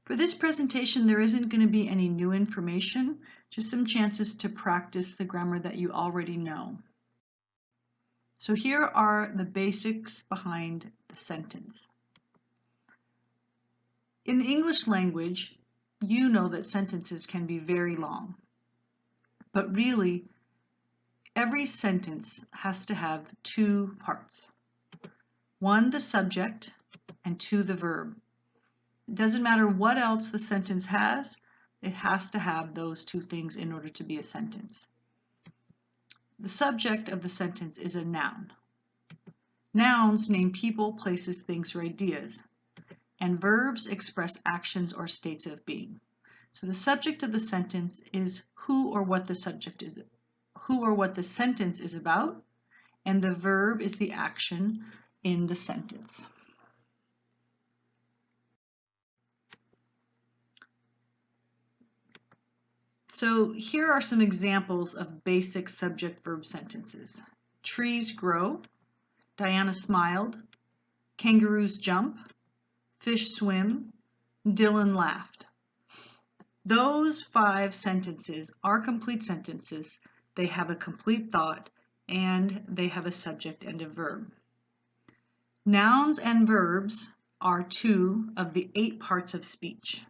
For this presentation, there isn't going to be any new information, just some chances to practice the grammar that you already know. So here are the basics behind the sentence. In the English language, you know that sentences can be very long, but really, every sentence has to have two parts. One, the subject, and two, the verb. It doesn't matter what else the sentence has, it has to have those two things in order to be a sentence. The subject of the sentence is a noun. Nouns name people, places, things, or ideas, and verbs express actions or states of being. So the subject of the sentence is who or what the subject is, who or what the sentence is about, and the verb is the action in the sentence. So here are some examples of basic subject-verb sentences. Trees grow, Diana smiled, kangaroos jump, fish swim, Dylan laughed. Those 5 sentences are complete sentences. They have a complete thought and they have a subject and a verb. Nouns and verbs are 2 of the 8 parts of speech.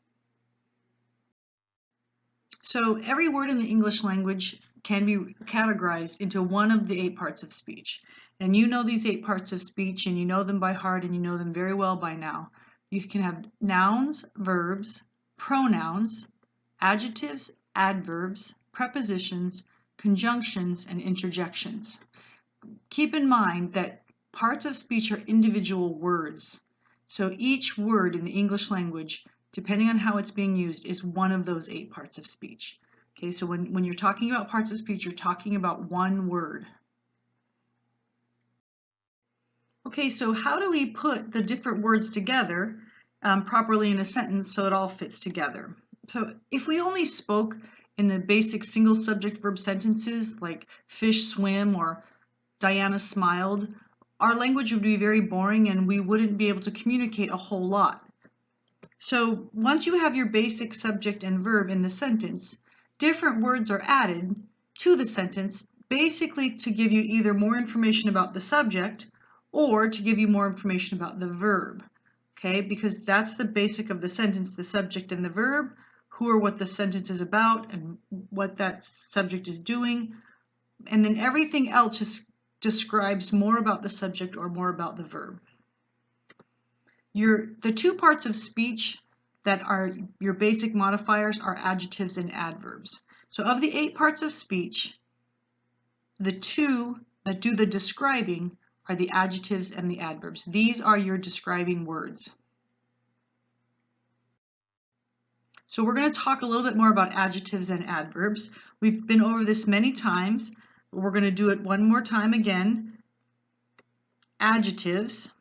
So every word in the English language can be categorized into one of the 8 parts of speech. And you know these 8 parts of speech and you know them by heart and you know them very well by now. You can have nouns, verbs, pronouns, adjectives, adverbs, prepositions, conjunctions, and interjections. Keep in mind that parts of speech are individual words. So each word in the English language, depending on how it's being used, is one of those 8 parts of speech. Okay, so when you're talking about parts of speech, you're talking about one word. Okay, so how do we put the different words together properly in a sentence so it all fits together? So if we only spoke in the basic single subject verb sentences like fish swim or Diana smiled, our language would be very boring and we wouldn't be able to communicate a whole lot. So once you have your basic subject and verb in the sentence, different words are added to the sentence basically to give you either more information about the subject or to give you more information about the verb. Okay, because that's the basic of the sentence, the subject and the verb, who or what the sentence is about and what that subject is doing. And then everything else just describes more about the subject or more about the verb. The 2 parts of speech that are your basic modifiers are adjectives and adverbs. So of the 8 parts of speech, the 2 that do the describing are the adjectives and the adverbs. These are your describing words. So we're going to talk a little bit more about adjectives and adverbs. We've been over this many times, but we're going to do it one more time again. Adjectives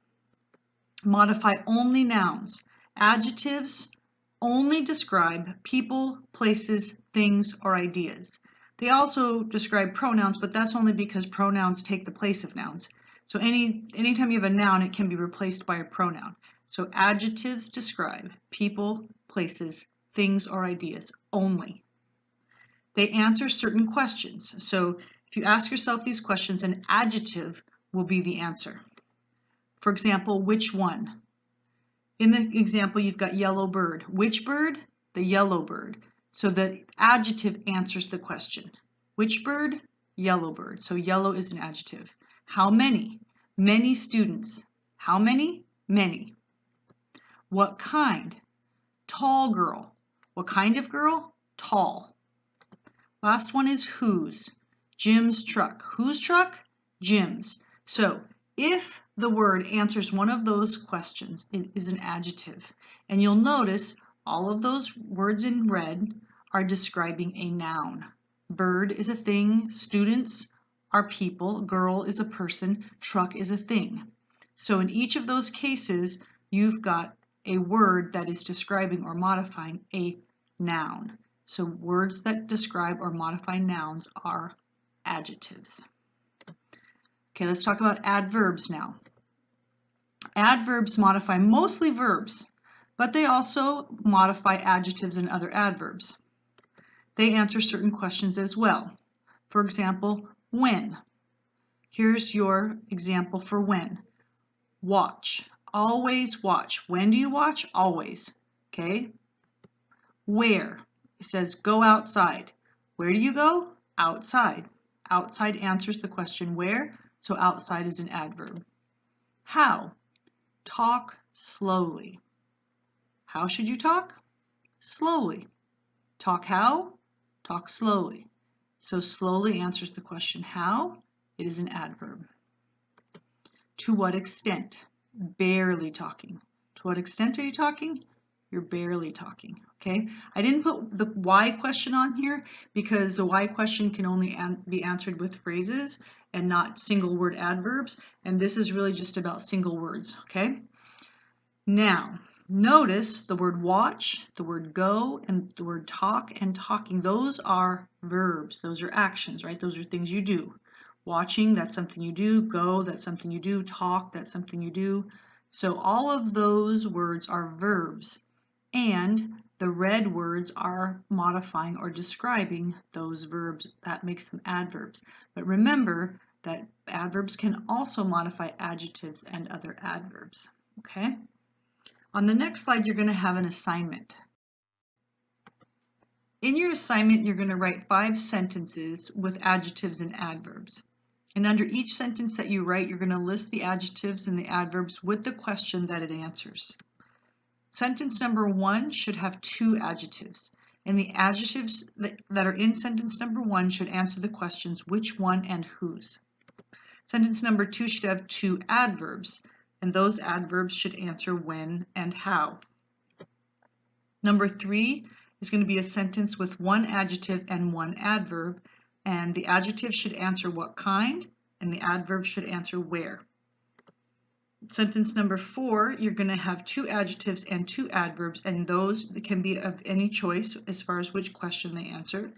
modify only nouns. Adjectives only describe people, places, things, or ideas. They also describe pronouns, but that's only because pronouns take the place of nouns. So anytime you have a noun, it can be replaced by a pronoun. So adjectives describe people, places, things, or ideas only. They answer certain questions. So if you ask yourself these questions, an adjective will be the answer. For example, which one? In the example, you've got yellow bird. Which bird? The yellow bird. So the adjective answers the question. Which bird? Yellow bird. So yellow is an adjective. How many? Many students. How many? Many. What kind? Tall girl. What kind of girl? Tall. Last one is whose. Jim's truck. Whose truck? Jim's. So if the word answers one of those questions, it is an adjective. And you'll notice all of those words in red are describing a noun. Bird is a thing, students are people, girl is a person, truck is a thing. So in each of those cases, you've got a word that is describing or modifying a noun. So words that describe or modify nouns are adjectives. Okay, let's talk about adverbs now. Adverbs modify mostly verbs. but they also modify adjectives and other adverbs. They answer certain questions as well. For example, when. Here's your example for when. Watch. Always watch. When do you watch? Always. Okay? Where. It says go outside. Where do you go? Outside. Outside answers the question where, so outside is an adverb. How. Talk slowly. How should you talk? Slowly. Talk how? Talk slowly. So slowly answers the question how. It is an adverb. To what extent? Barely talking. To what extent are you talking? You're barely talking. Okay? I didn't put the why question on here because the why question can only be answered with phrases and not single word adverbs. And this is really just about single words. Okay? Now, notice the word watch, the word go, and the word talk and talking. Those are verbs. Those are actions, right? Those are things you do. Watching, that's something you do. Go, that's something you do. Talk, that's something you do. So all of those words are verbs. And the red words are modifying or describing those verbs. That makes them adverbs. But remember that adverbs can also modify adjectives and other adverbs. Okay? On the next slide, you're going to have an assignment. In your assignment, you're going to write 5 sentences with adjectives and adverbs. And under each sentence that you write, you're going to list the adjectives and the adverbs with the question that it answers. Sentence number 1 should have 2 adjectives. And the adjectives that are in sentence number 1 should answer the questions which one and whose. Sentence number 2 should have 2 adverbs. And those adverbs should answer when and how. Number 3 is going to be a sentence with 1 adjective and 1 adverb, and the adjective should answer what kind, and the adverb should answer where. Sentence number 4, you're going to have 2 adjectives and 2 adverbs, and those can be of any choice as far as which question they answer.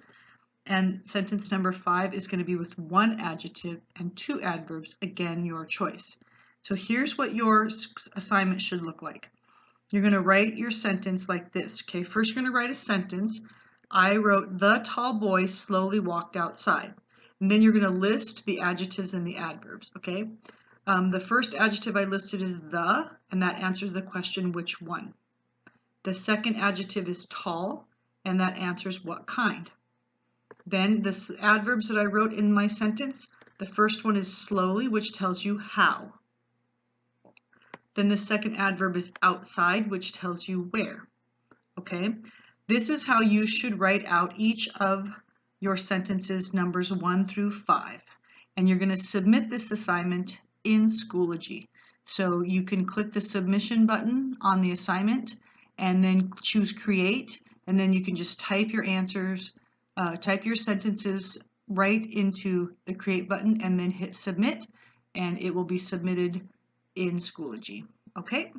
And sentence number 5 is going to be with 1 adjective and 2 adverbs, again, your choice. So here's what your assignment should look like. You're going to write your sentence like this. Okay, first you're going to write a sentence. I wrote, the tall boy slowly walked outside. And then you're going to list the adjectives and the adverbs. Okay, the first adjective I listed is the, and that answers the question which one. The second adjective is tall, and that answers what kind. Then the adverbs that I wrote in my sentence, the first one is slowly, which tells you how. Then the second adverb is outside, which tells you where. Okay, this is how you should write out each of your sentences numbers 1 through 5. And you're going to submit this assignment in Schoology. So you can click the submission button on the assignment and then choose create. And then you can just type your answers, type your sentences right into the create button and then hit submit. And it will be submitted in Schoology. Okay?